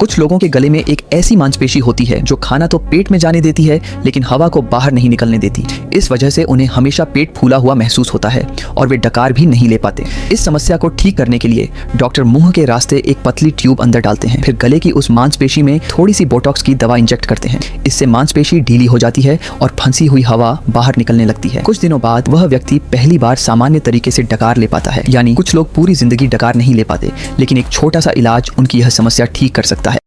कुछ लोगों के गले में एक ऐसी मांसपेशी होती है जो खाना तो पेट में जाने देती है लेकिन हवा को बाहर नहीं निकलने देती। इस वजह से उन्हें हमेशा पेट फूला हुआ महसूस होता है और वे डकार भी नहीं ले पाते। इस समस्या को ठीक करने के लिए डॉक्टर मुंह के रास्ते एक पतली ट्यूब अंदर डालते हैं, फिर गले की उस मांसपेशी में थोड़ी सी बोटॉक्स की दवा इंजेक्ट करते हैं। इससे मांसपेशी ढीली हो जाती है और फंसी हुई हवा बाहर निकलने लगती है। कुछ दिनों बाद वह व्यक्ति पहली बार सामान्य तरीके से डकार ले पाता है। यानी कुछ लोग पूरी जिंदगी डकार नहीं ले पाते, लेकिन एक छोटा सा इलाज उनकी यह समस्या ठीक कर सकता है।